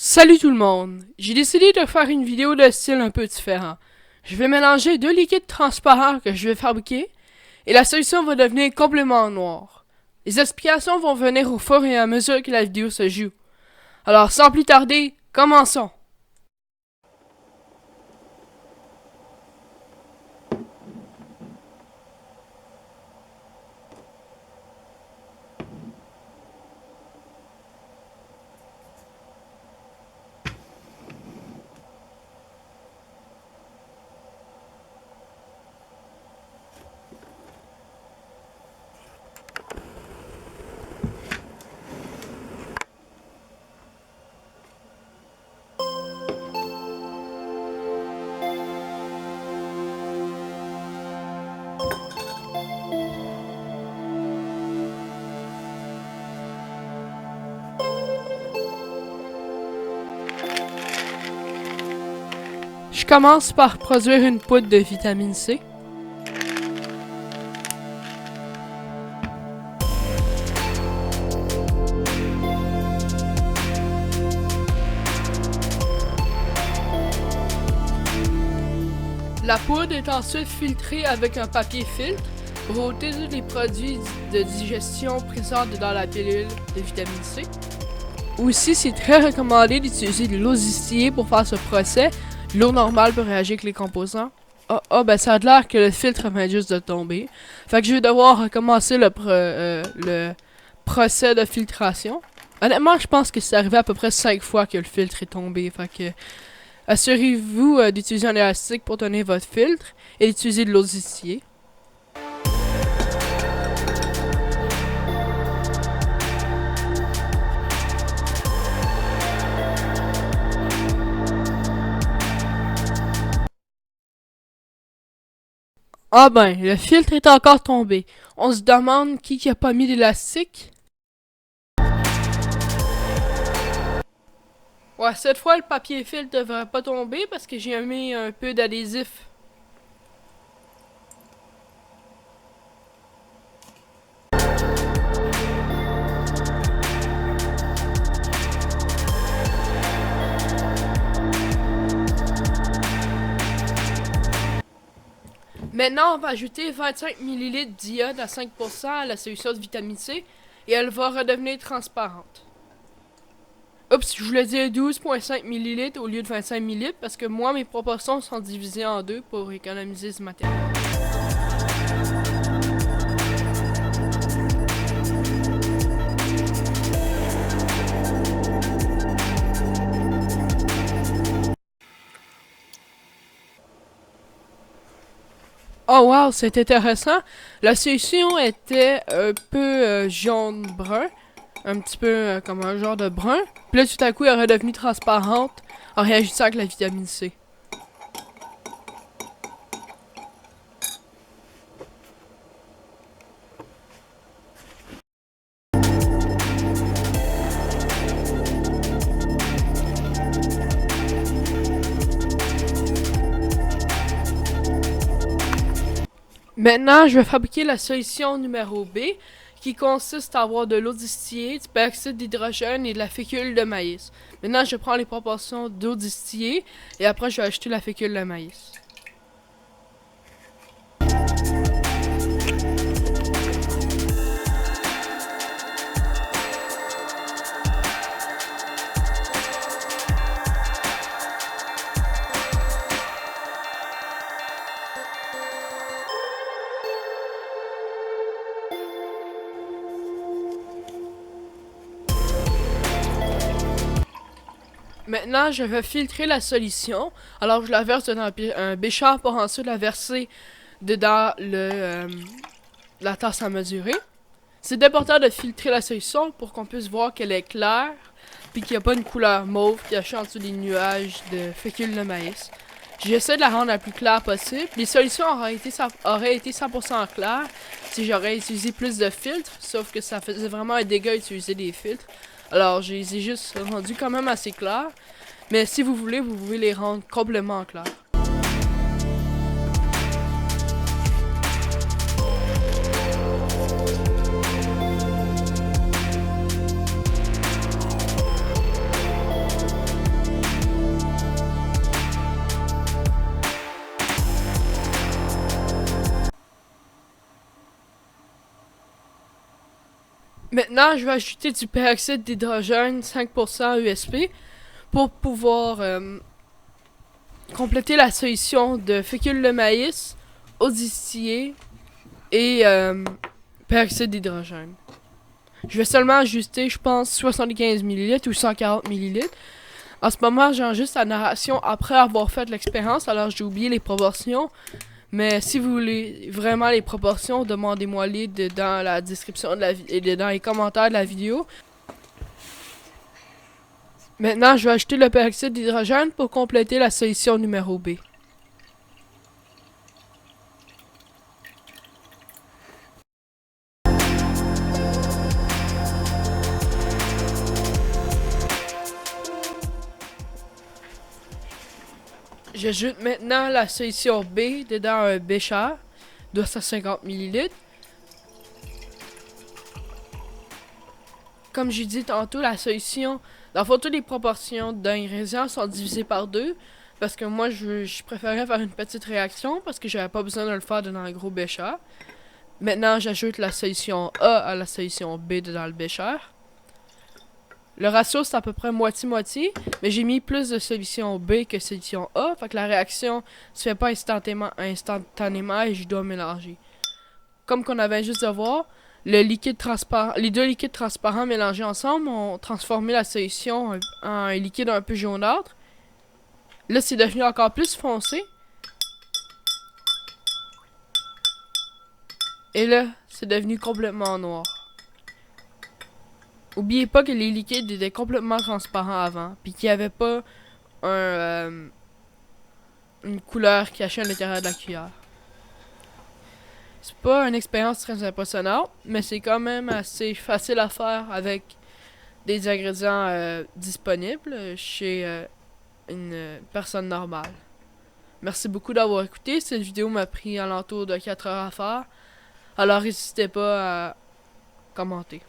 Salut tout le monde! J'ai décidé de faire une vidéo de style un peu différent. Je vais mélanger deux liquides transparents que je vais fabriquer et la solution va devenir complètement noire. Les explications vont venir au fur et à mesure que la vidéo se joue. Alors sans plus tarder, commençons! Je commence par produire une poudre de vitamine C. La poudre est ensuite filtrée avec un papier filtre pour ôter tous les produits de digestion présents dans la pilule de vitamine C. Aussi, c'est très recommandé d'utiliser de l'eau distillée pour faire ce procès. L'eau normale peut réagir avec les composants. Ben ça a l'air que le filtre vient juste de tomber. Fait que je vais devoir recommencer le procès de filtration. Honnêtement, je pense que c'est arrivé à peu près 5 fois que le filtre est tombé. Fait que assurez-vous d'utiliser un élastique pour tenir votre filtre et d'utiliser de l'eau distillée. Ah ben, le filtre est encore tombé. On se demande qui a pas mis d'élastique. Ouais, cette fois le papier filtre devrait pas tomber parce que j'ai mis un peu d'adhésif. Maintenant, on va ajouter 25 ml d'iode à 5% à la solution de vitamine C et elle va redevenir transparente. Oups, je voulais dire 12,5 ml au lieu de 25 ml parce que moi, mes proportions sont divisées en deux pour économiser ce matériel. Oh wow, c'est intéressant. La solution était un peu jaune-brun. Un petit peu comme un genre de brun. Puis là, tout à coup, elle est redevenue transparente en réagissant avec la vitamine C. Maintenant, je vais fabriquer la solution numéro B, qui consiste à avoir de l'eau distillée, du peroxyde d'hydrogène et de la fécule de maïs. Maintenant, je prends les proportions d'eau distillée et après, je vais ajouter la fécule de maïs. Maintenant, je vais filtrer la solution. Alors, je la verse dans un bécher pour ensuite la verser dedans la tasse à mesurer. C'est important de filtrer la solution pour qu'on puisse voir qu'elle est claire puis qu'il n'y a pas une couleur mauve cachée en dessous des nuages de fécule de maïs. J'essaie de la rendre la plus claire possible. Les solutions auraient été 100% claires si j'aurais utilisé plus de filtres, sauf que ça faisait vraiment un dégât d'utiliser des filtres. Alors, je les ai juste rendus quand même assez clairs. Mais si vous voulez, vous pouvez les rendre complètement clairs. Maintenant, je vais ajouter du peroxyde d'hydrogène 5% USP pour pouvoir compléter la solution de fécule de maïs, eau distillée et peroxyde d'hydrogène. Je vais seulement ajuster, je pense, 75 ml ou 140 ml. En ce moment, j'enregistre la narration après avoir fait l'expérience, alors j'ai oublié les proportions. Mais si vous voulez vraiment les proportions, demandez-moi-les dans la description de et dans les commentaires de la vidéo. Maintenant, je vais ajouter le peroxyde d'hydrogène pour compléter la solution numéro B. J'ajoute maintenant la solution B dedans un bécher de 150 ml. Comme j'ai dit tantôt, la solution, dans le fond, toutes les proportions d'ingrédients sont divisées par 2. Parce que moi, je préférais faire une petite réaction parce que j'avais pas besoin de le faire dans un gros bécher. Maintenant, j'ajoute la solution A à la solution B dans le bécher. Le ratio, c'est à peu près moitié-moitié, mais j'ai mis plus de solution B que solution A, fait que la réaction se fait pas instantanément et je dois mélanger. Comme qu'on avait juste à voir, les deux liquides transparents mélangés ensemble ont transformé la solution en un liquide un peu jaunâtre. Là, c'est devenu encore plus foncé. Et là, c'est devenu complètement noir. Oubliez pas que les liquides étaient complètement transparents avant, puis qu'il n'y avait pas une couleur cachée à l'intérieur de la cuillère. C'est pas une expérience très impressionnante, mais c'est quand même assez facile à faire avec des ingrédients disponibles chez une personne normale. Merci beaucoup d'avoir écouté. Cette vidéo m'a pris alentour de 4 heures à faire. Alors n'hésitez pas à commenter.